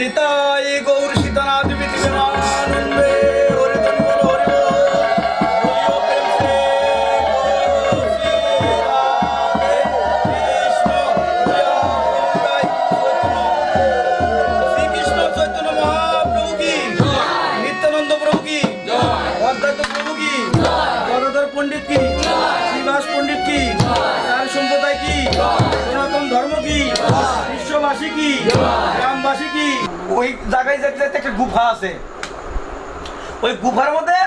নিতাই গৌর সীতানাথ বিদ্যমানন্দে হরি ধন বল হরি বল হরিও প্রেম সে গৌর শ্রী রাধে কৃষ্ণ জয় শ্রীকৃষ্ণ চৈতন্য মহাপ্রভু কি নিত্যানন্দ প্রভু কি অদ্বৈত প্রভু কি গদাধর পণ্ডিত কি শ্রীবাস পণ্ডিত কি তার সম্প্রদায় কি সনাতন ধর্ম কি বিশ্ববাসী কি গ্রামবাসী কি। ওই জায়গায় যেতে একটা গুফা আছে, ওই গুফার মধ্যে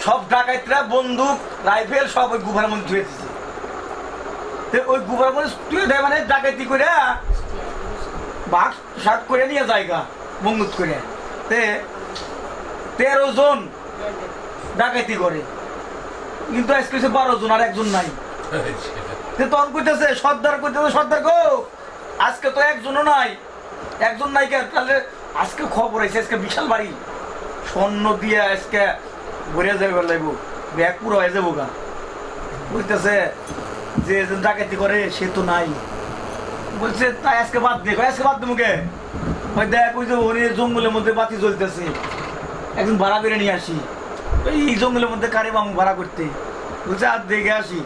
সব ডাকাইতরা বন্দুক রাইফেল সব ওই গুফার মধ্যে ধুয়ে দিচ্ছে। ওই গুফার মধ্যে তুলে দেয় মানে ডাকাইতি করে বাঘ শাক করে নিয়ে জায়গা বন্দুক করে 13 জন ডাকাইতি করে, কিন্তু আজকে 12 জন আর একজন নাই। তখন কইতেছে সর্দার, কইতেছে সর্দার গো আজকে তো একজনও নাই, একজন নাই কে, তাহলে আজকে খবর আছে আজকে বিশাল বাড়ি স্বর্ণ দিয়ে আজকে ভরে যাবে লাগবো, ব্যাগ পুরো হয়ে যাবো গা। বুঝতেছে যে ডাকাতি করে সে তো নাই, বলছে তাই আজকে বাদ দে। আজকে বাদ দেবো কে? ওই দেখ ওই যে ওই জঙ্গলের মধ্যে বাতি জ্বলতেছে, একজন ভাড়া করে নিয়ে আসি। এই জঙ্গলের মধ্যে কারে বামু ভাড়া করতে, বলছে আর দেখে আসি।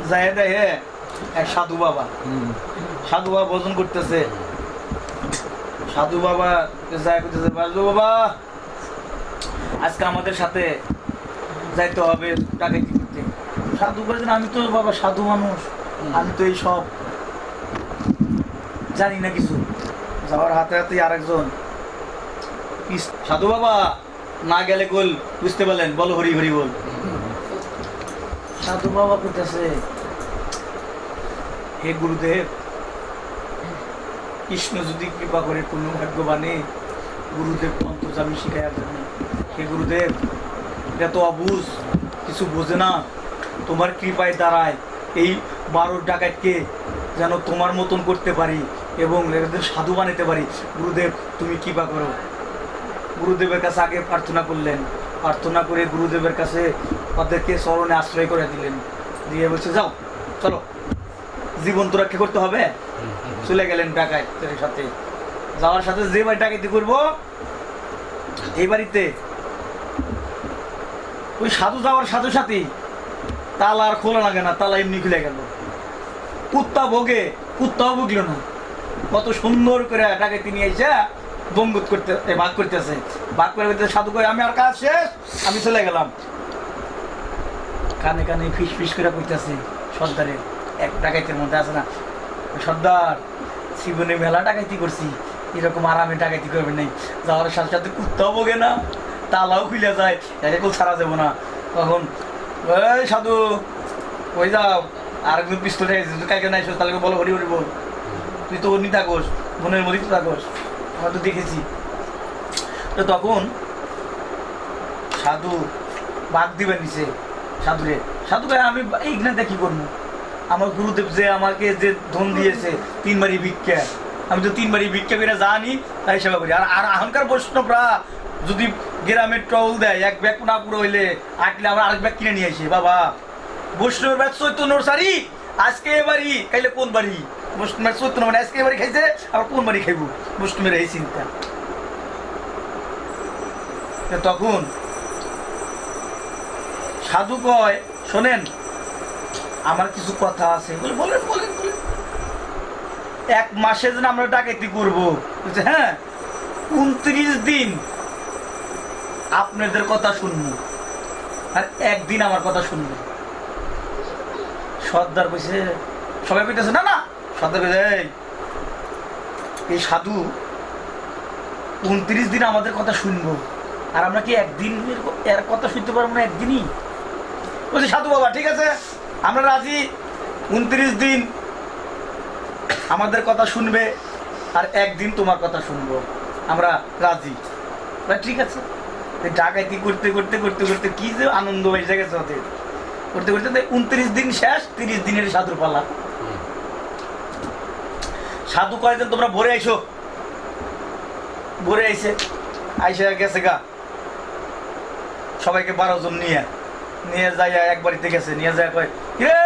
যাই দেখে এক সাধু বাবা, সাধু বাবা ভোজন করতেছে। সাধু বাবা যাই করতেছে, বাজু বাবা আজকে আমাদের সাথে যাইতে হবে ডাকাতি করতে। সাধু বলছেন আমি তো বাবা সাধু মানুষ, আমি তো এই সব জানি না কিছু। যাওয়ার হাতে হাতে আরেকজন, সাধু বাবা না গেলে গোল বুঝতে পারলেন, বলো হরি হরি বল। সাধু বাবা করতেছে হে গুরুদেব, কৃষ্ণ যদি কৃপা করে কোনো ভাগ্যবানে গুরুদেব অন্তর্যামী শিখাইয়ার জন্য। হে গুরুদেব এটা তো অবুঝ, কিছু বোঝে না, তোমার কৃপায় দাঁড়ায় এই 12 ডাকাতকে যেন তোমার মতন করতে পারি এবং সাধু বানাতে পারি। গুরুদেব তুমি কৃপা করো। গুরুদেবের কাছে আগে প্রার্থনা করলেন, প্রার্থনা করে গুরুদেবের কাছে ওদেরকে স্মরণে আশ্রয় করে দিলেন, দিয়ে বলছে যাও চলো জীবন তো রক্ষা করতে হবে। চলে গেলেন ডাকাতের সাথে। যাওয়ার সাথে যে বাড়ি ডাকাতি করবো এই বাড়িতে ওই সাধু যাওয়ার সাথে সাথে তালা আর খোলা লাগে না, তালা এমনি খুলে গেল। কুত্তা ভোগে, কুত্তাও ভুগলো না। কত সুন্দর করে ডাকাতি নিয়ে এসে বঙ্গুত করতে ভাগ করতেছে, ভাগ করে সাধু করে আমি আর কাজ শেষ, আমি চলে গেলাম। কানে কানে ফিস ফিস করে করতেছে সর্দারের, এক ডাকাইতের মধ্যে আছে না, সর্দার জীবনে মেলা ডাকাইতি করছি, এরকম আরামে ডাকাইতি করবে নাই। যাওয়ার সাথে সাথে কুত্তাও ভোগে না, তালাও খুলে যায়, এরকম ছাড়া যাবো না। তখন ওই সাধু ওই যাও আর একজন পিস্তল কাকে নাই, তাহলে বলো হরি হরি বল। তুই তো অন্য থাকোস, মনের মধ্যে তো থাকোস, আমরা তো দেখেছি। তো তখন সাধু বাঘ দিবেন নিচে সাধুরে, সাধু ভাই আমি এইখানে কি করবো, আমার গুরুদেব যে আমাকে যে ধন দিয়েছে 3 বাড়ি ভিক্ষা, আমি তো 3 বাড়ি ভিক্ষা করে জানি তাই সেবা করি। আর এখনকার বৈষ্ণবরা যদি গ্রামের টল দেয়, এক ব্যাগ না পুরো হইলে আটলে আমরা আরেক ব্যাগ কিনে নিয়ে আসি। বাবা বৈষ্ণবের ব্যাগ চৈতন্যর সারি, আজকে এ বাড়ি খাইলে কোন বাড়ি, বৈষ্ণবের চৈতন্য মানে আজকে এ বাড়ি খাইছে আবার কোন বাড়ি খাইবো, বৈষ্ণবের এই চিন্তা। তখন সাধু কয় শোনেন আমার কিছু কথা আছে। বলেন বলেন বলেন। 1 মাসে যেন আমরা ডাকাতি করবো, হ্যাঁ 29 দিন আপনাদের কথা শুনবো আর 1 দিন আমার কথা শুনবো। সর্দার কইছে, সবাই কইতেছে না না, সর্দার কইছে এই সাধু 29 দিন আমাদের কথা শুনবো আর আমরা কি 1 দিন এর কথা শুনতে পারবো না, 1 দিনই? বলছি সাধু বাবা ঠিক আছে আমরা রাজি, 29 দিন আমাদের কথা শুনবে আর 1 দিন তোমার কথা শুনবো, আমরা রাজি। ঠিক আছে। ডাকাতি করতে করতে করতে করতে কি যে আনন্দ হয়ে গেছে ওদের, করতে করতে 29 দিন শেষ, 30 দিনের সাধুর পালা। সাধু কয়েকজন তোমরা ভরে আইসো, ভরে আইসে আইসে গেছে গা সবাইকে 12 জন নিয়ে যাই এক বাড়িতে গেছে, নিয়ে যায় কয় রে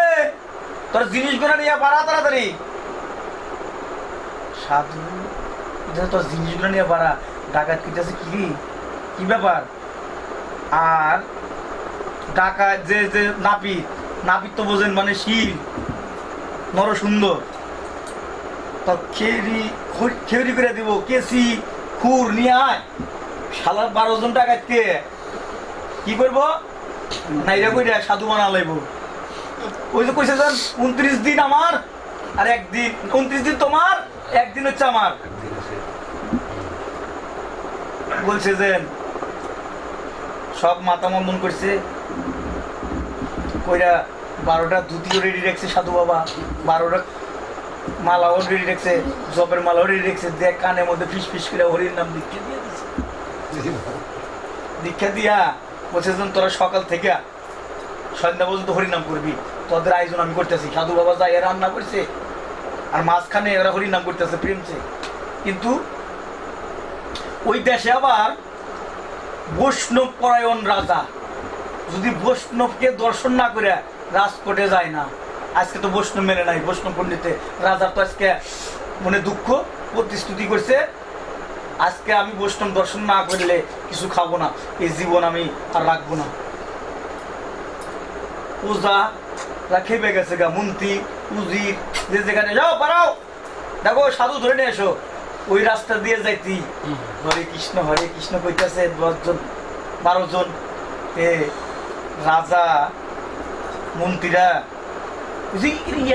তোর জিনিসগুলো নিয়ে বাড়া তাড়াতাড়ি। সাধু তোর জিনিসগুলো নিয়ে পারা ডাকাত কিটেছে কি কি ব্যাপার? আর ডাকাত যে যে নাপিত, নাপিত তো বোঝেন মানে শিল নর সুন্দর, তোর খেউরি করে দিব কেসি খুর নিয়ে আয়। শালা 12 জন ডাকাতকে কি করবো নাইরা কইরা সাধু বানা লাইব। ওই যে কইছে যান 29 দিন আমার আর একদিন, 29 দিন তোমার একদিন হচ্ছে আমার। বলছে যে সব মাথা মন্দন করছে কইরা 12টা ধুতিও রেডি রাখছে সাধু বাবা, 12টা মালাও রেডি রাখছে, জবের মালাও রেডি রাখছে। দেখ কানের মধ্যে ফিস ফিস করে হরির নাম দীক্ষা দিয়ে দিচ্ছে। দীক্ষা দিয়া বলছে যে তোরা সকাল থেকে সন্ধ্যা পর্যন্ত হরিনাম করবি, তোদের আয়োজন আমি করতেছি। সাধু বাবা যাই রান্না করছে আর মাঝখানে ওরা হরিনাম করতেছে প্রেমছে। কিন্তু ওই দেশে আবার বৈষ্ণব পরায়ণ রাজা যদি বৈষ্ণবকে দর্শন না করে রাজকোটে যায় না। আজকে তো বৈষ্ণব মেনে নাই, বৈষ্ণব পণ্ডিতে রাজার তো আজকে মনে দুঃখ, প্রতিশ্রুতি করছে আজকে আমি বৈষ্ণব দর্শন না করলে কিছু খাবো না, এই জীবন আমি আর রাখবো না। পূজা খেপে গেছে গা, মন্ত্রী উজির যে যেখানে যাও পারাও দেখো সাধু ধরে নিয়ে এসো। ওই রাস্তা দিয়ে যাইতি হরে কৃষ্ণ কইতেছে 10 জন 12 জন রাজা মন্ত্রীরা।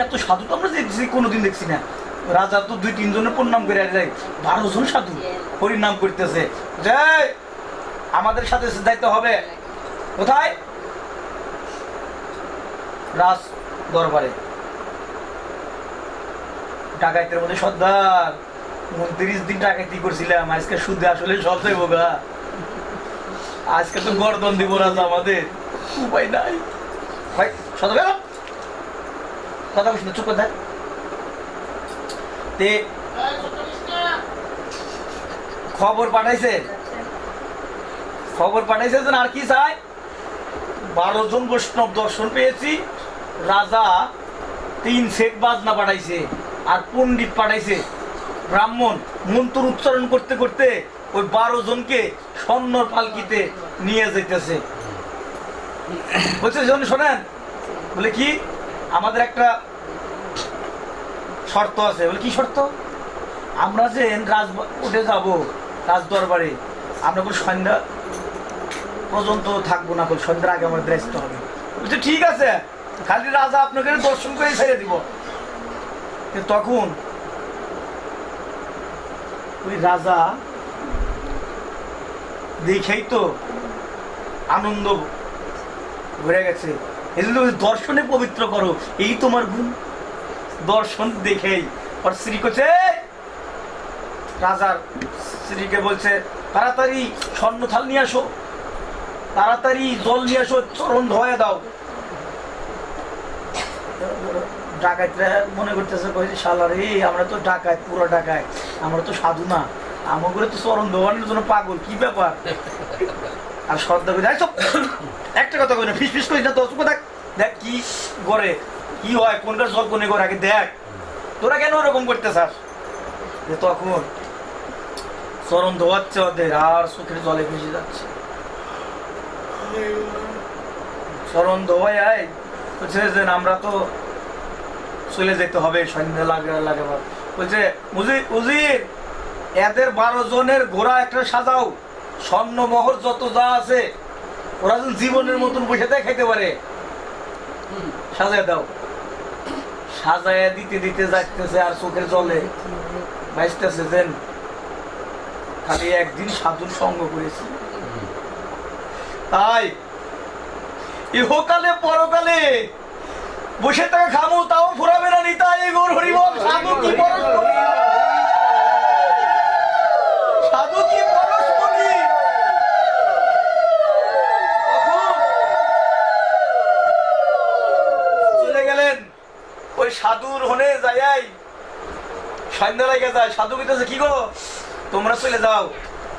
এত সাধু তো আমরা কোনোদিন দেখছি না। রাজা তো 2-3 জনের প্রণাম করে যায়, 12 জন সাধু হরির নাম করতেছে। জয় আমাদের সাথে যাইতে হবে কোথায়? রাজ দরবারে। ডাকাইতের মধ্যে সর্দার 29 দিন ডাকাইতি করছিলাম, আজকে শুধু আসলে সব যাইব গা। আজকে তো গর্দন দিব রাজা, আমাদের উপায় নাই। ভাই সদা কথা বলছি না, চুপ করে তে খবর পাঠাইছে যে আর কি চাই 12 জন বৈষ্ণব দর্শন পেয়েছি। রাজা 3 সেট বাজনা পাঠাইছে আর পণ্ডিত পাঠাইছে, ব্রাহ্মণ মন্ত্র উচ্চারণ করতে করতে ওই 12 জনকে স্বর্ণ পালকিতে নিয়ে যাইতেছে। বলছে শোনেন, বলে কি আমাদের একটা শর্ত আছে। বলে কি শর্ত? আমরা যে উঠে যাব রাজ দরবারে, আমরা কোনো সন্ধ্যা পর্যন্ত থাকবো না, সন্ধ্যার আগে আমাদের আসতে হবে। বলছে ঠিক আছে, খালি রাজা আপনাকে দর্শন করে ছেড়ে দিব। তখন ওই রাজা দেখেই তো আনন্দ ভরে গেছে। এই জন্য দর্শনে পবিত্র করো, এই তোমার গুণ। দর্শন দেখেই আর স্ত্রী করছে, রাজার স্ত্রীকে বলছে তাড়াতাড়ি স্বর্ণ থাল নিয়ে আসো, তাড়াতাড়ি জল নিয়ে আসো, চরণ ধোয়া দাও। ডাকাতরা মনে করতেছে শালা রে, আমরা তো ডাকাত, পুরো ডাকাত, আমরা তো সাধু না, আমাকে তো চরণ ধোয়ানোর জন্য পাগল, কি ব্যাপার? আর সর্দার একটা কথা কই না, ফিস ফিস করিস না তো, দেখ দেখ কি করে কি হয়, কোনটা জল কোনে করে আগে দেখ, তোরা কেন ওরকম করতে চাস? তখন চরণ ধোয়াচ্ছে ওদের আর চোখের জলে ভেসে যাচ্ছে। চরণ ধোয়াই বলছে যে আমরা তো চলে যেতে হবে, সন্ধ্যা লাগে। বলছে উজির এদের 12 জনের ঘোড়া একটা সাজাও, স্বর্ণ মোহর যত যা আছে ওরা যেন জীবনের মতন বসে খাইতে পারে, সাজায় দাও। সাজায় দিতে দিতে যাইতেছে আর চোখের জলে ভাসতেছে যেন খালি একদিন সাধুর সঙ্গ করেছি, তাই ইহকালে পরকালে বসে থেকে খামু তাও ফুরাবে না। নিতাই গৌর হরিবল। সাধু কি পরশমণি, সাধু কি পরশমণি। চলে গেলেন ওই সাধুর হনে যাই, সন্ধ্যা লেগে যায়। সাধু কইতেছে কি গো তোমরা চলে যাও,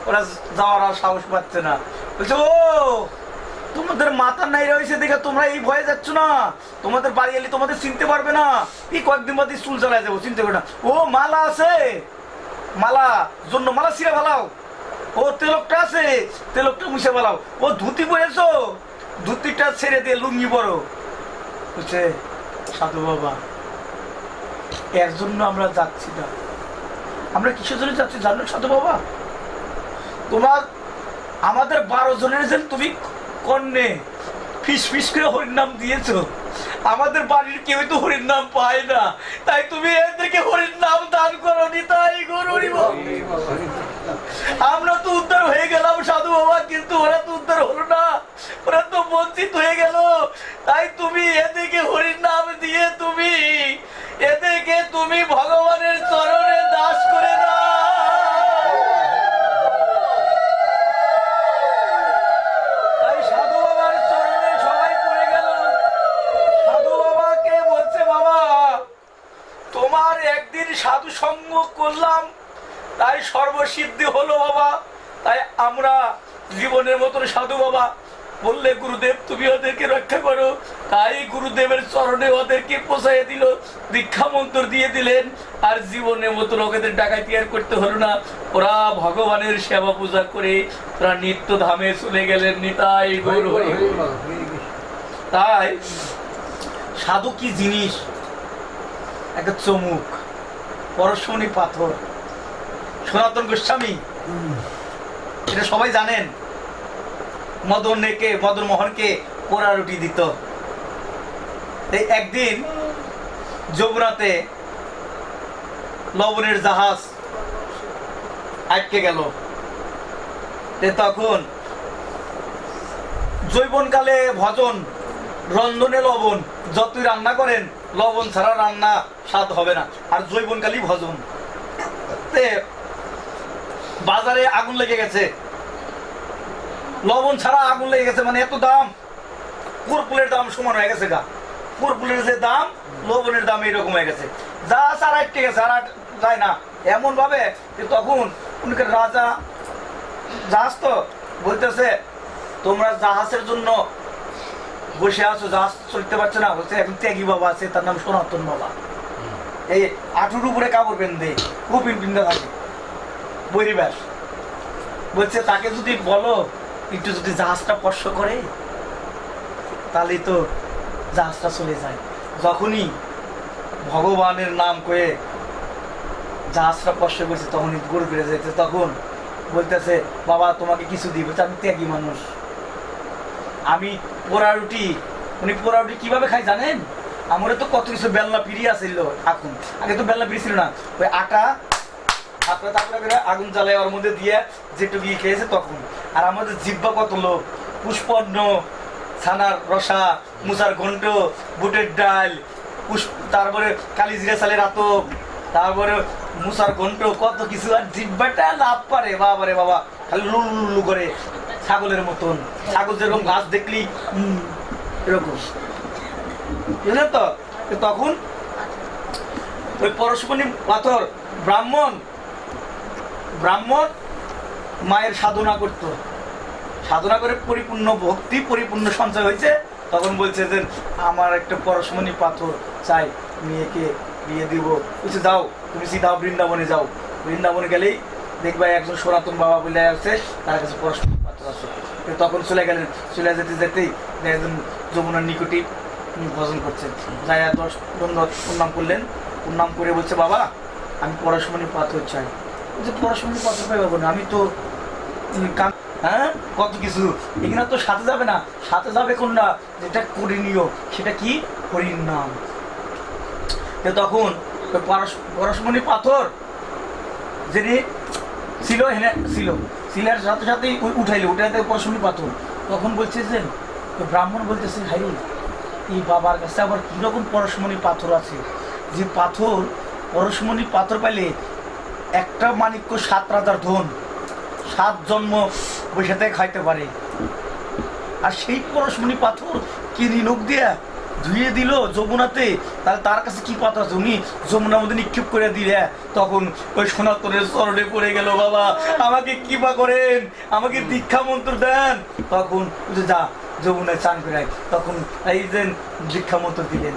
ওরা যাওয়ার আর সাহস পাচ্ছে না। বলছে ও তোমাদের মাথা নাই রয়েছে দেখে তোমরা এই ভয়ে যাচ্ছ না, তোমাদের বাড়ি এলে তোমাদের চিনতে পারবে না, এই কয়েকদিন বাদে চুল চালায় যাবো, চিনতে পারবে না। ও মালা আছে, মালা জন্য মালা ছিঁড়ে ফেলাও, ও তেলকটা আছে তেলকটা মুছে ফেলাও, ও ধুতি পরেছো ধুতিটা ছেড়ে দিয়ে লুঙ্গি পরো। বুঝছে সাধু বাবা, এর জন্য আমরা যাচ্ছি না। আমরা কিসের জন্য যাচ্ছি জানো সাধু বাবা? তোমার আমাদের 12 জনের যে তুমি কন্যে ফিস ফিস করে হরির নাম দিয়েছো, আমাদের বাড়ির কেউ তো হরির নাম পায় না, তাই তুমি এদেরকে হরির নাম দান করোনি। তাই গরুরি আমরা তো উদ্ধার হয়ে গেলাম সাধু বাবা, কিন্তু ওরা তো উদ্ধার হলো না, ওরা তো বঞ্চিত হয়ে গেল। তাই তুমি এদেরকে হরির নাম দিয়ে এদেরকে তুমি ভগবানের চরণে দাস করে দাও। তাই সাধু বাবার চরণে সবাই পড়ে গেল। সাধু বাবাকে বলছে, বাবা তোমার একদিন সাধু সঙ্গ করলাম তাই সর্বসিদ্ধি হলো বাবা, তাই আমরা জীবনের মতন সাধু বাবা বললে গুরুদেব তুমি ওদেরকে রক্ষা করো। তাই গুরুদেবের চরণে ওদেরকে পৌঁছাই দিল, দীক্ষা মন্ত্র দিয়ে দিলেন, আর জীবনের মতন ওদের ডাকাতি আর করতে হলো না। ওরা ভগবানের সেবা পূজা করে ওরা নিত্য ধামে চলে গেলেন। নিতাই গৌর হরি। তাই সাধু কি জিনিস, একটা চমুক, পরশমণি পাথর। সনাতন গোস্বামী এটা সবাই জানেন, মদন মোহনকে পোড়া রুটি দিত। একদিন যমুনাতে লবণের জাহাজ আটকে গেল। তখন জৈবনকালে ভজন, রন্ধনে লবণ, যতই রান্না করেন লবণ ছাড়া রান্না স্বাদ হবে না, আর জৈবনকালী ভজন। বাজারে আগুন লেগে গেছে, লবণ ছাড়া আগুন লেগে গেছে, মানে এত দাম, কর্পুলের দাম সমান হয়ে গেছে গা। কর্পুলের যে দাম লবণের দাম এইরকম হয়ে গেছে, জাহাজ আর আটকে গেছে, আর যায় না। এমন ভাবে যে তখন রাজা জাহাজ তো বলতেছে, তোমরা জাহাজের জন্য বসে আছো, জাহাজ চলতে পারছে না। বলছে এখন ত্যাগী বাবা আছে, তার নাম সনাতন বাবা, এই আঠুর উপরে কাপড় পেন্দে কপিন পিন্দা থাকে পরিবেশ। বলছে তাকে যদি বলো একটু যদি জাহাজটা স্পর্শ করে তাহলে তো জাহাজটা চলে যায়। যখনই ভগবানের নাম করে জাহাজটা স্পর্শ করছে তখনই গড়ে ফিরে যেতে। তখন বলতেছে, বাবা তোমাকে কিছু দিই। বলছে আমি ত্যাগী মানুষ, আমি পোড়া রুটি, উনি পোড়া রুটি কিভাবে খাই জানেন? আমার তো কত কিছু বেলনা পিড়ি আসছিল, এখন আগে তো বেলনা পিড়ি ছিল না, ওই আটা তারপরে আগুন জ্বালায় ওর মধ্যে দিয়ে যেটুকু খেয়েছে তখন। আর আমাদের জিব্বা কত লোক, পুষ্পন্ন, ছানার রসা, মুসার ঘন্ট, বুটের ডাল, তারপরে কালি জিরা চালের আতপ, তারপরে মুসার ঘন্ট, কত কিছু। আর জিব্বাটা লাভ পারে বাবারে বাবা, খালি লুলু করে ছাগলের মতন। ছাগল যেরকম গাছ দেখলি এরকম, বুঝলেন তো? তখন ওই পরশমণি পাথর ব্রাহ্মণ মায়ের সাধনা করত, সাধনা করে পরিপূর্ণ ভক্তি পরিপূর্ণ সঞ্চয় হয়েছে। তখন বলছে যে আমার একটা পরশমণি পাথর চাই, মেয়েকে বিয়ে দিব। বলছে যাও তুমি সিধা বৃন্দাবনে যাও, বৃন্দাবনে গেলেই দেখবা একজন সনাতন বাবা বলে আছে, তার কাছে পরশমণি পাথর আছে। তখন চলে গেলেন, চলে যেতে যেতেই একজন যমুনার নিকটে ভজন করছেন, যাই 10 দণ্ডবত প্রণাম করলেন। প্রণাম করে বলছে, বাবা আমি পরশমণি পাথর চাই। বলছে পরশমণি পাথর পাইব না, আমি তো হ্যাঁ কত কিছু, এখানে তো সাথে যাবে না, সাথে যাবে কোনটা যেটা করণীয়, সেটা কি হরির নাম। তখন পরশমণি পাথর যিনি ছিল শিলার সাথে সাথেই উঠাইলে পরশমণি পাথর। তখন বলছে যে ব্রাহ্মণ বলতেছে, হাই এই বাবার কাছে আবার কিরকম পরশমণি পাথর আছে, যে পাথর পরশমণি পাথর পাইলে একটা মানিক্য 7 রাজার ধন, 7 জন্ম বসে থেকে খাইতে পারে। আর সেই পরশমণি পাথর কিনি লোক দিয়া ধুয়ে দিল যমুনাতে, তাহলে তার কাছে কি পাথর আছে, উনি যমুনার মধ্যে নিক্ষেপ করে দিলে। তখন ওই সনাতনের চরণে পড়ে গেল, বাবা আমাকে কৃপা করেন, আমাকে দীক্ষা মন্ত্র দেন। তখন যা যমুনায় চান করে, তখন এই যে দীক্ষা মন্ত্র দিলেন।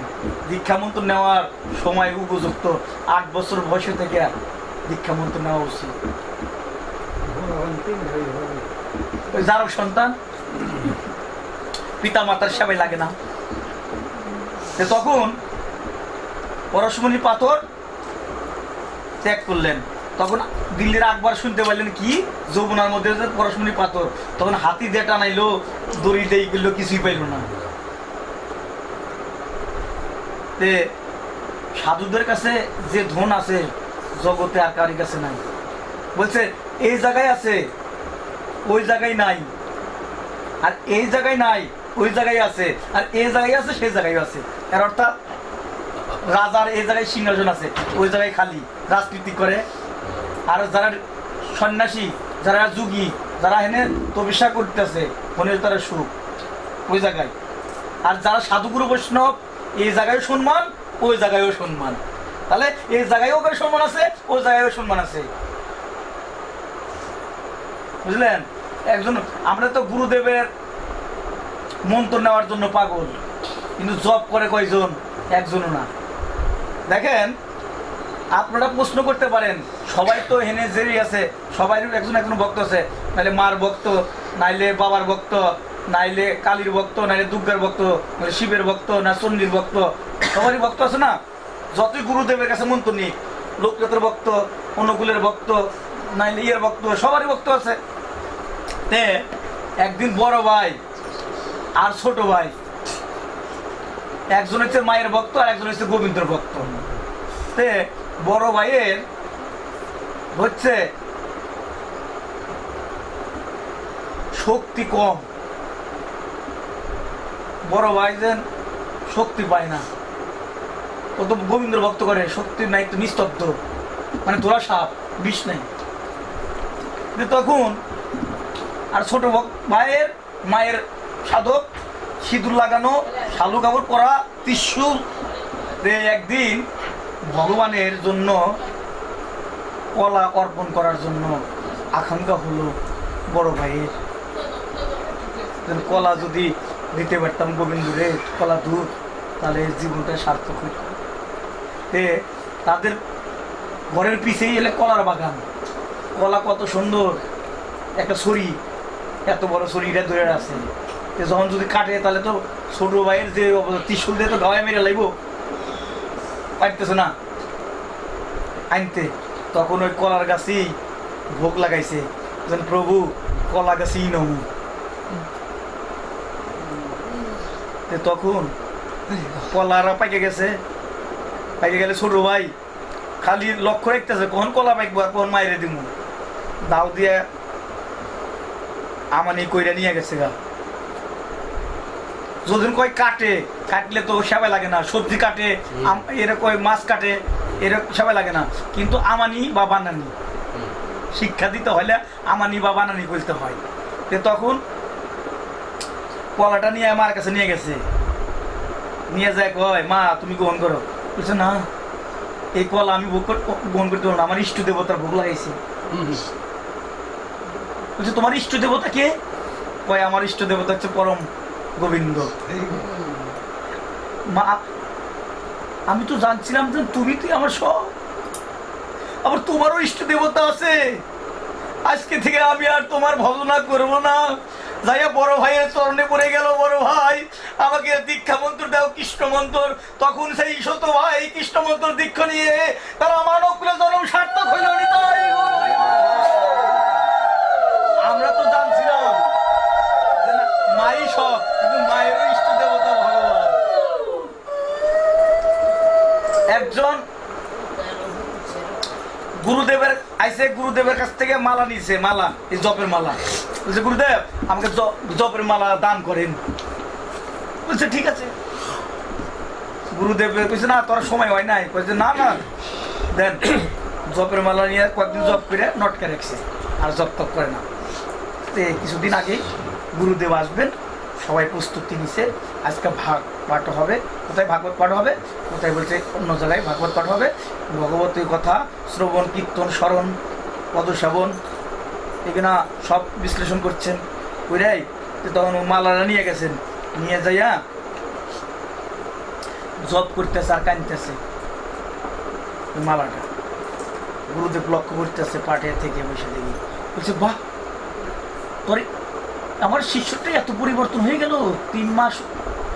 দীক্ষা মন্ত্র নেওয়ার সময় উপযুক্ত, 8 বছর বয়সে থেকে দীক্ষা মন্ত্র নেওয়া উচিত। ওই যারক সন্তান, পিতা মাতার সেবাই লাগে না। তখন পরশমণি পাথর ত্যাগ করলেন। তখন দিল্লির আকবর শুনতে পারলেন কি যমুনার মধ্যে পরশমণি পাথর। তখন হাতি দিয়ে টানাইলো, দড়ি দিয়ে করলো, কিছুই পাইল না। সাধুদের কাছে যে ধন আছে জগতে আর কারোর কাছে নাই। বলছে এই জায়গায় আছে, ওই জায়গায় নাই, আর এই জায়গায় নাই, ওই জায়গায় আছে, আর এই জায়গায় আছে, সেই জায়গায় আছে। এর অর্থাৎ রাজার এই জায়গায় সিংহাসন আছে, ওই জায়গায় খালি রাজনীতি করে। আর যারা সন্ন্যাসী, যারা যোগী, যারা এনে তপস্যা করতেছে মনের তারা সুখ, ওই জায়গায়। আর যারা সাধুগুরু বৈষ্ণব, এই জায়গায় সম্মান, ওই জায়গায়ও সম্মান। তাহলে এই জায়গায়ও সম্মান আছে, ওই জায়গায়ও সম্মান আছে। বুঝলেন? একজন, আমরা তো গুরুদেবের মন্ত্র নেওয়ার জন্য পাগল, কিন্তু জব করে কয়জন? একজনও না। দেখেন, আপনারা প্রশ্ন করতে পারেন, সবাই তো হেনে জেরি আছে, সবাই একজন একজন ভক্ত আছে, নাইলে মার ভক্ত, নাইলে বাবার ভক্ত, নাইলে কালীর ভক্ত, নাইলে দুর্গার ভক্ত, নাইলে শিবের ভক্ত, না চণ্ডীর ভক্ত, সবারই ভক্ত আছে না? যতই গুরুদেবের কাছে মন্ত্র নিক, লোকনাথের ভক্ত, অনুকূলের ভক্ত, নাইলে ইয়ের ভক্ত, সবারই ভক্ত আছে। তে একদিন বড় ভাই আর ছোট ভাই, একজন হচ্ছে মায়ের ভক্ত আর একজন হচ্ছে গোবিন্দর ভক্ত। তে বড় ভাইয়ের হচ্ছে শক্তি কম, বড় ভাই যেন শক্তি পায় না, ও তো গোবিন্দর ভক্ত করে, শক্তি নাই, তো নিস্তব্ধ, মানে ধরা সাপ, বিষ নেই। তখন আর ছোট ভাইয়ের মায়ের সাধক, সিঁদুর লাগানো, শালু কাপড় পরা, ত্রিশূল। একদিন ভগবানের জন্য কলা অর্পণ করার জন্য আকাঙ্ক্ষা হলো বড় ভাইয়ের, কলা যদি দিতে পারতাম গোবিন্দরে, কলা দুধ, তাহলে জীবনটা সার্থক হইত। তাদের ঘরের পিছেই এলে কলার বাগান, কলা কত সুন্দর, একটা ছড়ি, এত বড় ছড়িটা ধরে আছে। যখন যদি কাটে তাহলে তো ছোট ভাইয়ের যে ত্রিশূল দিয়ে তো গায়ে মেরে লাগবো, পারতেছে না আনতে। তখন ওই কলার গাছই ভোগ লাগাইছে, যেন প্রভু কলা গাছই নমু। তখন কলারা পাইকে গেছে, পাইকে গেলে ছোট ভাই খালি লক্ষ্য রাখতেছে কখন কলা পাইকবো আর কখন মাইরে দিব। দাও দিয়ে আমানি কইরা নিয়ে গেছে গা। যদিন কয় কাটে, কাটলে তো সেবাই লাগে না, সবজি কাটে, এরকম মাছ কাটে, এরকম সেবাই লাগে না। কিন্তু আমানি বা বানানি শিক্ষা দিতে হলে আমানি বা বানানি বলতে হয়। তখন কলাটা নিয়ে আমার কাছে নিয়ে গেছে, নিয়ে যায়, কয় মা তুমি গ্রহণ করো। বলছে না, এই কলা আমি গ্রহণ করতে পারবো না, আমার ইষ্ট দেবতার ভোগ লাগাইছে। বলছে তোমার ইষ্ট দেবতা কে? কয় আমার ইষ্ট দেবতা হচ্ছে পরম গোবিন্দ। মা আমি তো জানছিলাম যে তুমি তুই আমার সব, আবার তোমারও ইষ্ট দেবতা আছে। আজকে থেকে আমি আর তোমার ভজনা করবো না। যাইয়া বড় ভাইয়ের চরণে পড়ে গেল, বড় ভাই আমাকে দীক্ষা মন্ত্র দাও, কৃষ্ণ মন্ত্র। তখন সেই ছোট ভাই কৃষ্ণ মন্ত্র দীক্ষা নিয়ে তারা মানব কুলে জন্ম সার্থক হইল। আমরা তো জানছিলাম যে মাই সব, কিন্তু মায়েরও ইষ্ট দেবতা ভগবান। একজন গুরুদেবের আইসে, গুরুদেবের কাছ থেকে মালা নিছে, মালা, এই জপের মালা। বলছে গুরুদেব আমাকে জপের মালা দান করেন। বলছে ঠিক আছে। গুরুদেব বলছে না তোর সময় হয় নাই। বলছে না না দেন। জপের মালা নিয়ে কয়েকদিন জপ করে নটকে রাখছে, আর জপ তপ করে না। কিছুদিন আগে গুরুদেব আসবেন, সবাই প্রস্তুতি নিছে। আজকে পাঠ হবে, কোথায় ভাগবত পাঠ হবে, কোথায় বলছে অন্য জায়গায় ভাগবত পাঠ হবে। ভগবতের কথা শ্রবণ, কীর্তন, স্মরণ, পদশ্রবণ, এখানে সব বিশ্লেষণ করছেন। ওইরাই তখন মালারা নিয়ে গেছেন, নিয়ে যাইয়া জপ করতেছে আর কাঁদতেছে মালাটা। গুরুদেব লক্ষ্য করতেছে পাঠে থেকে বসে দেখি, বলছে বাহ তোর আমার শিষ্যটা এত পরিবর্তন হয়ে গেল, 3 মাস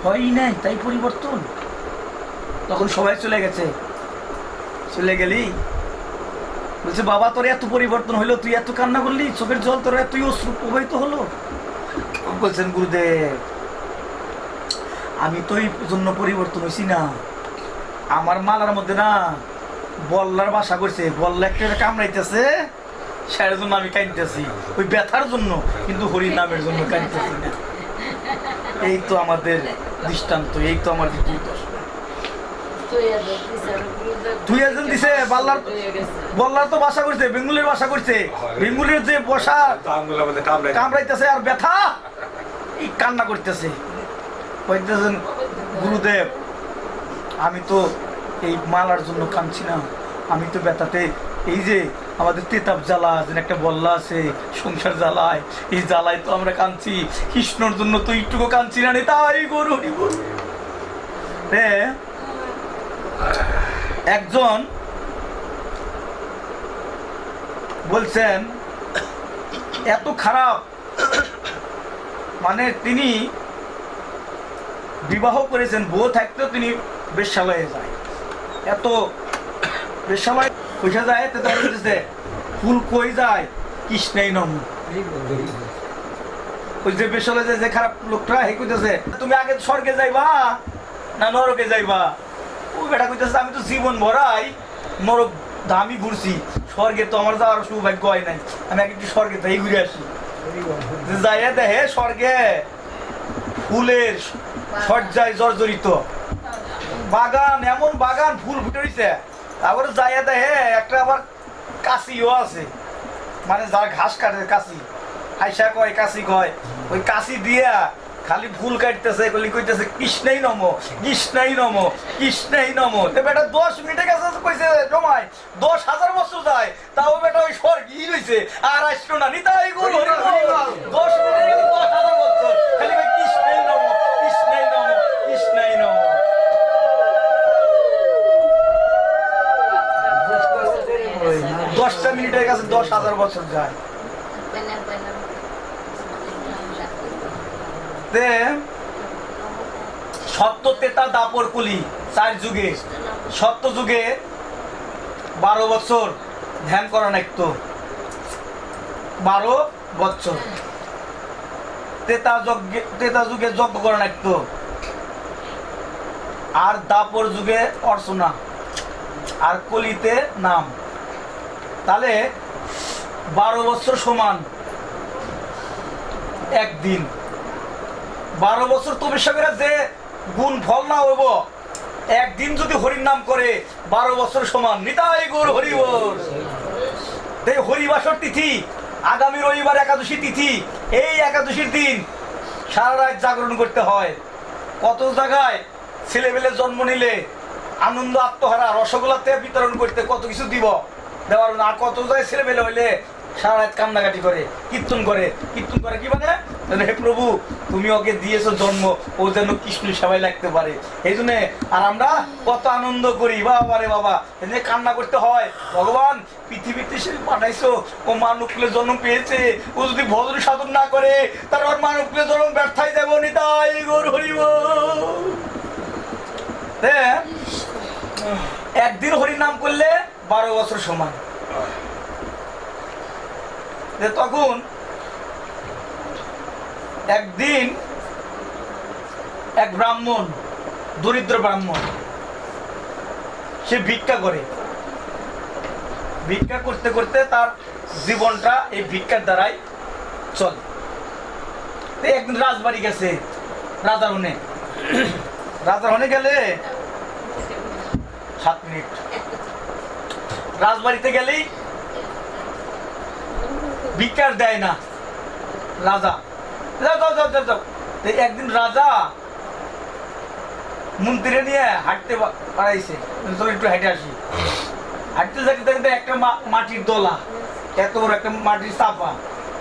হয়ই নাই তাই পরিবর্তন। তখন সবাই চলে গেছে, চলে গেলি বলছে বাবা তোর এত পরিবর্তন হইলো, তুই এত কান্না করলি, চোখের জল তোর এতই অশ্রু প্রবাহিত হলো। বলছেন গুরুদেব আমি তো এই জন্য পরিবর্তন হয়েছি না, আমার মালার মধ্যে না বল্লার বাসা করছে, বল্লা একটা কামড়াইতেছে, সেটার জন্য আমি কাঁদতেছি, ওই ব্যথার জন্য, কিন্তু হরি নামের জন্য কাঁদতেছি না। এই তো আমাদের দৃষ্টান্ত, এই তো আমাদের দিছে। বল্লার তো বাসা করছে, বেঙ্গুলের বাসা করছে, বেঙ্গুলের যে বসা কামড়াইতেছে আর ব্যথা, এই কান্না করতেছে। কইতেছেন গুরুদেব আমি তো এই মালার জন্য কাঁদছি না, আমি তো ব্যথাতে, এই যে আমাদের তেতাব জ্বালা যেন একটা বল্লা আছে সংসার জ্বালায়, এই জ্বালায় তো আমরা কাঁদছি, কৃষ্ণর জন্য তো একটুকু কাঁদছি না, তাই গরু একজন বলছেন এত খারাপ, মানে তিনি বিবাহ করেছেন, বউ থাকতেও তিনি বেশ্যালয়ে যায়, এত বেশ্যালয় পয়সা যায়, তো বলতেছে ফুল কই যায় কৃষ্ণেই নম। ওই যে বেশ্যালয়ে যে খারাপ লোকটা হে কইতেছে তুমি আগে স্বর্গে যাইবা না নরকে যাইবা। ওই বেটা কইতেছে আমি তো জীবন ভরাই নরক ধামই ঘুরছি, স্বর্গে তো আমার যাওয়ার সৌভাগ্য হয় নাই, আমি আগে একটু স্বর্গে তাই ঘুরে আসি। যাইয়া দেখে স্বর্গে ফুলের সজ্জায় জর্জরিত বাগান, এমন বাগান ফুল ফুটে রয়েছে, তারপরে যাইয়া দেখে একটা আবার কাশিও আছে, মানে যার ঘাস কাটে কাশি, আইসা কয় কাশি কয়, ওই কাশি দিয়া খালি ফুল কাটতেছে, কইতেছে কৃষ্ণই নম কৃষ্ণই নম কৃষ্ণই নম। বেটা 10 মিনিটের কাছে কইছে জমায় 10,000 বছর যায়, তাও বেটা ওই স্বর্গই রয়েছে আর আসলো না, নিতাই গরু 10 মিনিটে 10,000 বছর খালি কৃষ্ণই নম কৃষ্ণই নম কৃষ্ণই নম। 10টা মিনিটের কাছে 10,000 বছর যায়। সত্য তেতা দাপর কুলি 4 যুগে, সত্য যুগে 12 বছর ধ্যান করা নাইতো, 12 বছর তেতা যুগে যজ্ঞ করা নাইতো, আর দাপর যুগে অর্চনা, আর কলিতে নাম। তাহলে 12 বছর সমান একদিন, 12 বছর তপস্যা করে যে গুণ ফল না হইব, একদিন যদি হরির নাম করে 12 বছর সমান। নিতাই গৌর হরি বল। এই হরিবাসর তিথি আগামী রবিবার একাদশী তিথি, এই একাদশীর দিন সারা রাত জাগরণ করতে হয়। কত জায়গায় ছেলেবেলে জন্ম নিলে আনন্দ আত্মহারা রসগোল্লাতে বিতরণ করতে কত কিছু দিব দেওয়ার, আর কত জায়গায় ছেলেবেলে হইলে সারা রাত কান্নাকাটি করে, কীর্তন করে কি মানে হে প্রভু তুমি ওকে দিয়েছো জন্ম, ও যেন কৃষ্ণ সেবায় লাগতে পারে, এই জন্য আর আমরা কত আনন্দ করি, বাবা রে বাবা, এনে কান্না করতে হয়। ভগবান পৃথিবীতে সে পাঠাইছো, ও মানবকুলে জন্ম পেয়েছে, ও যদি ভজন সাধন না করে তার ওর মানবকুলে জন্ম ব্যর্থায় যাব। নিতাই গৌর হরিব। একদিন হরি নাম করলে 12 বছর সমান। তখন একদিন এক ব্রাহ্মণ, দরিদ্র ব্রাহ্মণ, সে ভিক্ষা করে, ভিক্ষা করতে করতে তার জীবনটা এই ভিক্ষার দ্বারাই চলে। একদিন রাজবাড়ি গেছে, রাজার হনে গেলে 7 মিনিট, রাজবাড়িতে গেলেই ভিক্ষার দেয় না রাজা। একদিন রাজা মন্ত্রী নিয়ে হাঁটতে পারাইছে, একটু হেঁটে আসি। হাঁটতে থাকতে একটা মাটির দোলা, এত বড় একটা মাটির চাপা,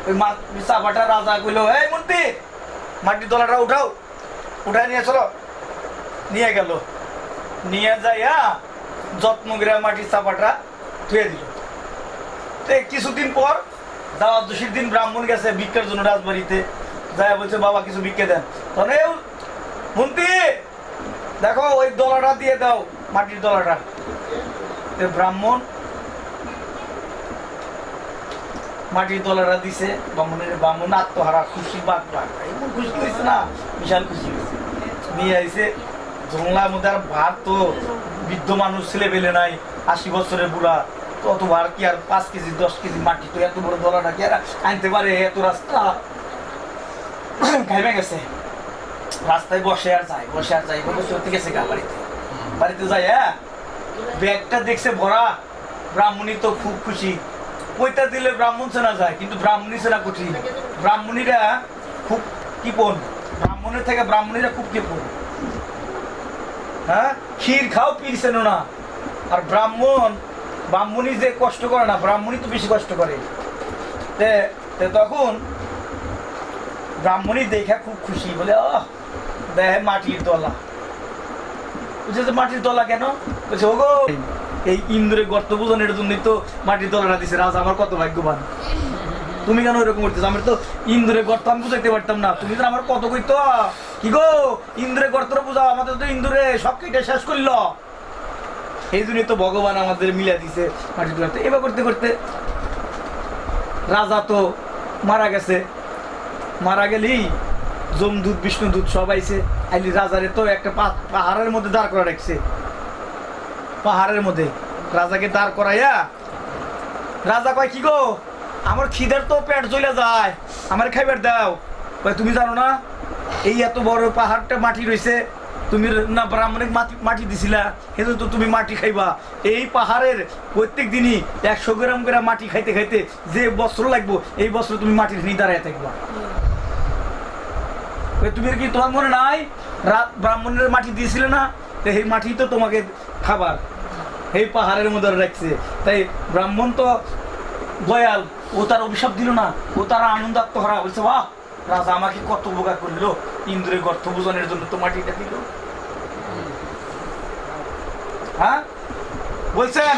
ওই মাটির চাপাটা রাজা কইল, এই মন্ত্রী মাটির দোলাটা উঠাও, উঠায় নিয়ে চলো। নিয়ে গেল, নিয়ে যাইয়া যত্ন করে মাটির চাপাটা ধুয়ে দিল। কিছুদিন পর দাওয়াত দশির দিন ব্রাহ্মণ গেছে ভিক্ষার জন্য রাজবাড়িতে, যায় বলছে বাবা কিছু ভিক্ষা দেন। তখন মন্ত্রী দেখো ওই দলাটা দিয়ে দাও, মাটির দলাটা। ব্রাহ্মণ মাটির দলাটা দিছে ব্রাহ্মণ আত্মহারা খুশি বাঘ এমন খুশি হয়েছে না, বিশাল খুশি হয়েছে। নিয়ে আইছে জংলার মধ্যে, আর ভার তো বৃদ্ধ মানুষ ছেলে পেলে নাই, 80 বছরের বুড়া, তো অত ভার কি আর 5 কেজি 10 কেজি মাটি, তো এত বড় দলাটা কি আর আনতে পারে? এত রাস্তা ঘাইমে গেছে, রাস্তায় বসে আর যায় বসে গেছে বাড়িতে যায়। হ্যাঁ, ব্যাগটা দেখছে ভরা, ব্রাহ্মণী তো খুব খুশি। পয়তা দিলে ব্রাহ্মণ চেনা যায়, কিন্তু ব্রাহ্মণী চেনা কঠিন। ব্রাহ্মণীরা খুব কৃপণ, ব্রাহ্মণের থেকে ব্রাহ্মণীরা খুব কৃপণ। হ্যাঁ, ক্ষীর খাও পীর চেনো না। আর ব্রাহ্মণী যে কষ্ট করে না, ব্রাহ্মণী তো বেশি কষ্ট করে। তখন ব্রাহ্মণী দেখে খুব খুশি, বলে দেখ মাটির দলা। বুঝেছে মাটির দলা কেন? বলছে ওগো এই ইন্দুরের গর্ত বোঝানোর জন্যই তো মাটির দলাটা দিছে, রাজা আমার কত ভাগ্যবান। তুমি কেন ওইরকম করতেছো? আমি তো ইন্দুরের গর্ত আমি বুঝাইতে পারতাম না, তুমি তো আমার কত কইতো কি গো ইন্দুরের গর্তটা বুঝাও, আমাদের তো ইন্দুরে সব কেটে শেষ করল। এই জন্যই তো ভগবান আমাদের মিলা দিছে মাটির দলাতে। এবার করতে করতে রাজা তো মারা গেছে, মারা গেলেই যমদূত বিষ্ণুদূত সব আইছে। আইলি রাজারে তো একটা পাহাড়ের মধ্যে দাঁড় করা রাখছে, পাহাড়ের মধ্যে রাজাকে দাঁড় করাইয়া রাজা কয় কি গো আমার খিদের তো পেট জ্বলে যায়, আমার খাইবার দাও। তুমি জানো না এই এত বড় পাহাড়টা মাটি রয়েছে, তুমি না ব্রাহ্মণিক মাটি দিছিলা, সেজন্য তো তুমি মাটি খাইবা। এই পাহাড়ের প্রত্যেক দিনই 100 গ্রাম করে মাটি খাইতে খাইতে যে বস্ত্র লাগবো, এই বস্ত্র তুমি মাটির নিয়ে দাঁড়ায় থাকবা। তুমি কি তোমার মনে নাই ব্রাহ্মণের মাটি দিয়েছিলে না, এই মাটি তো তোমাকে খাবার এই পাহাড়ের মধ্যে রাখছে। তাই ব্রাহ্মণ তো দয়াল, ও তার অভিশাপ দিল না, ও তার আনন্দ আত্মহারা বলছে বাহ রাজা আমাকে কত উপকার করলো, ইন্দ্রের গর্ত বোঝানোর জন্য তো মাটিটা দিল। হ্যাঁ বলছেন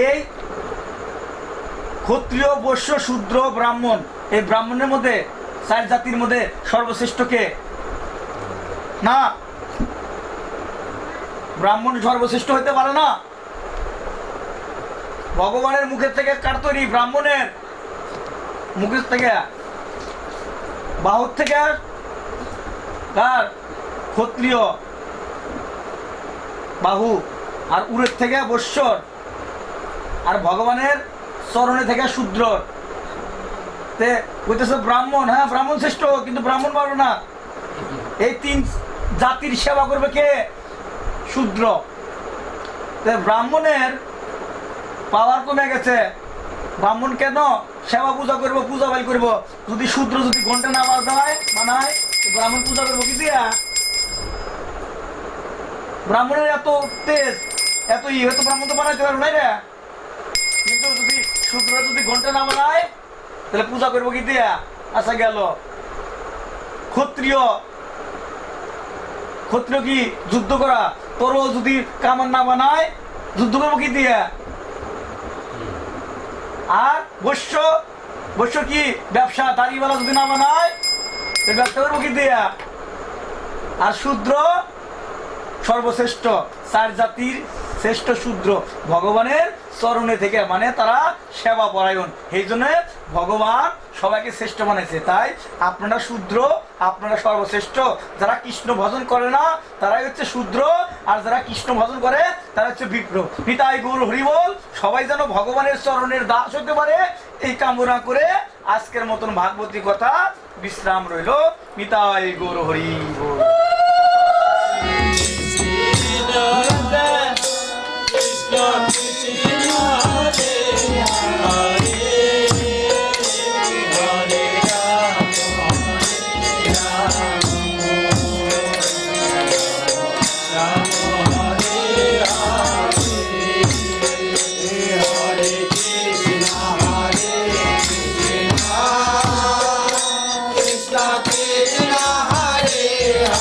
এই ক্ষত্রিয় বৈশ্য শূদ্র ব্রাহ্মণ, এই ব্রাহ্মণের মধ্যে 4 জাতির মধ্যে সর্বশ্রেষ্ঠ কে? না, ব্রাহ্মণ সর্বশ্রেষ্ঠ হইতে পারে না। ভগবানের মুখের থেকে কার তৈরি? ব্রাহ্মণের মুখের থেকে, বাহুর থেকে কার? ক্ষত্রিয় বাহু, আর উরের থেকে বৈশ্যর, আর ভগবানের চরণে থেকে শূদ্র। ব্রাহ্মণ, হ্যাঁ ব্রাহ্মণ শ্রেষ্ঠ, কিন্তু ব্রাহ্মণ পারবে না। এই 3 জাতির সেবা করবে কে? শূদ্র। ব্রাহ্মণের পাওয়ার কমে গেছে। ব্রাহ্মণ কেন সেবা পূজা করবো, পূজা বাইল করবো? যদি শূদ্র যদি ঘন্টা না বাজায় মানায়, ব্রাহ্মণ পূজা করবো কি দিয়া? ব্রাহ্মণের এত তেজ, এত হয়তো ব্রাহ্মণ তো বানাইতে পারবো না রে। কিন্তু যদি শূদ্র যদি ঘন্টা না বানায়, তাহলে পূজা করবো কি দিয়া? আচ্ছা গেল। ক্ষত্রিয় কি যুদ্ধ করা, তোরও যদি কামান না বানায় যুদ্ধ করবো কি দিয়া? আর বৈশ্য কি ব্যবসা, দাড়িওয়ালা যদি না বানায় ব্যবসা করবো কি দিয়া? আর শূদ্র সর্বশ্রেষ্ঠ, 4 জাতির শ্রেষ্ঠ শূদ্র ভগবানের চরণে থেকে, মানে তারা সেবা পরায়ণ। এই জন্য ভগবান সবাইকে শ্রেষ্ঠ বানাইছে। তাই আপনারা শূদ্র, আপনারা সর্বশ্রেষ্ঠ। যারা কৃষ্ণ ভজন করে না তারাই হচ্ছে শূদ্র, আর যারা কৃষ্ণ ভজন করে তারা হচ্ছে বিপ্র। নিতাই গৌর হরি বল। সবাই যেন ভগবানের চরণের দাস হতে পারে এই কামনা করে আজকের মতন ভাগবতী কথা বিশ্রাম রইল। নিতাই গৌর হরি বল। Krishna Hare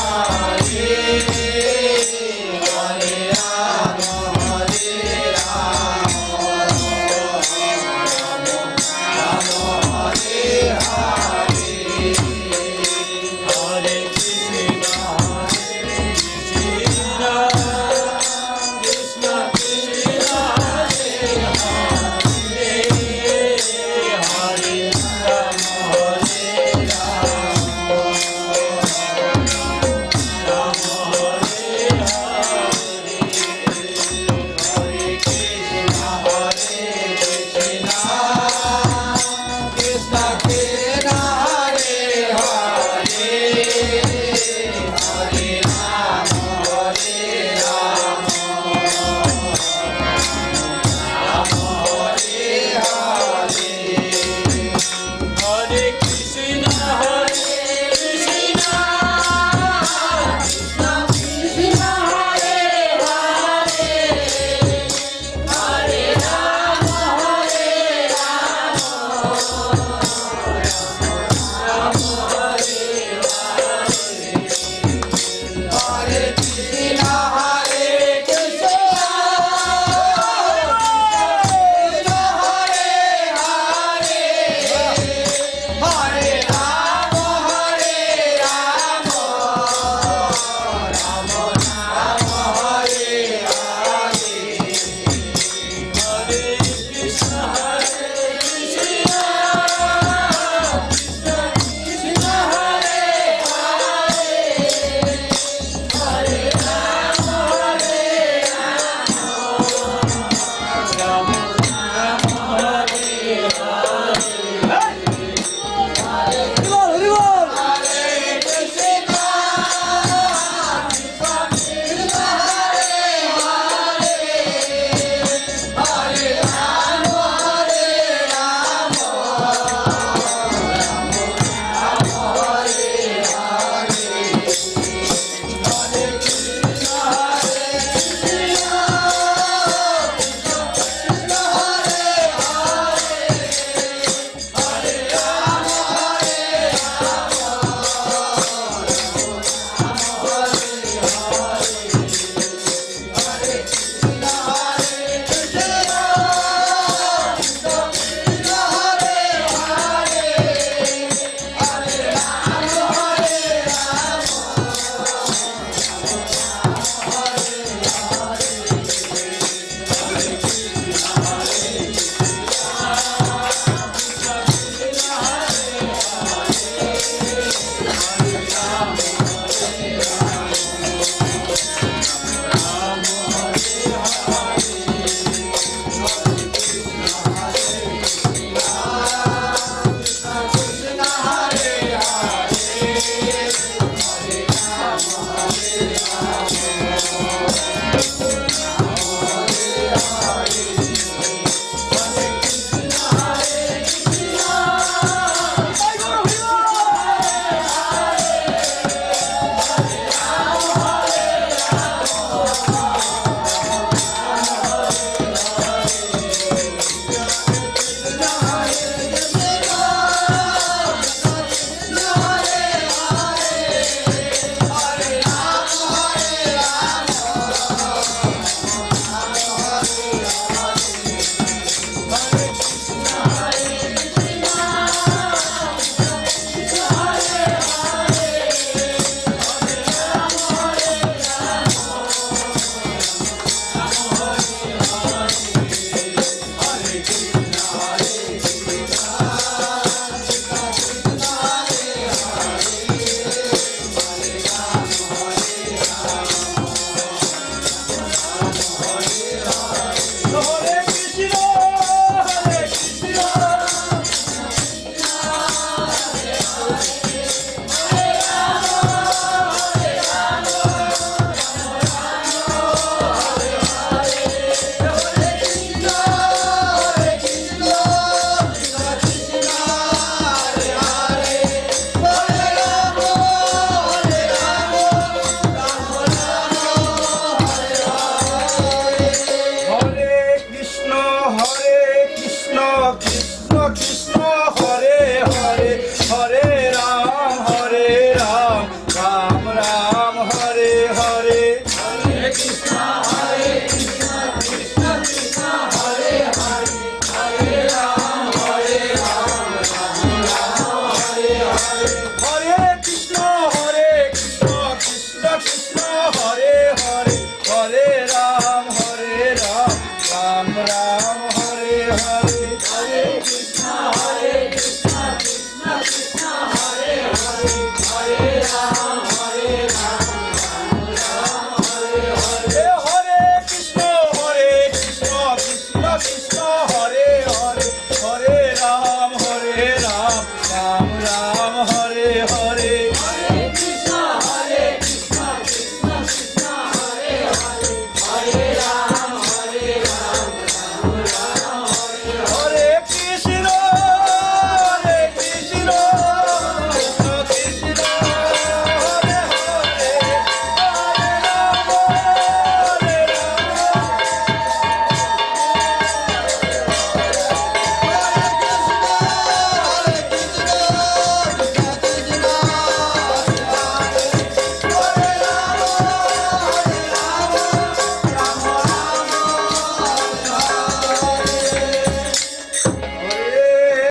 Hare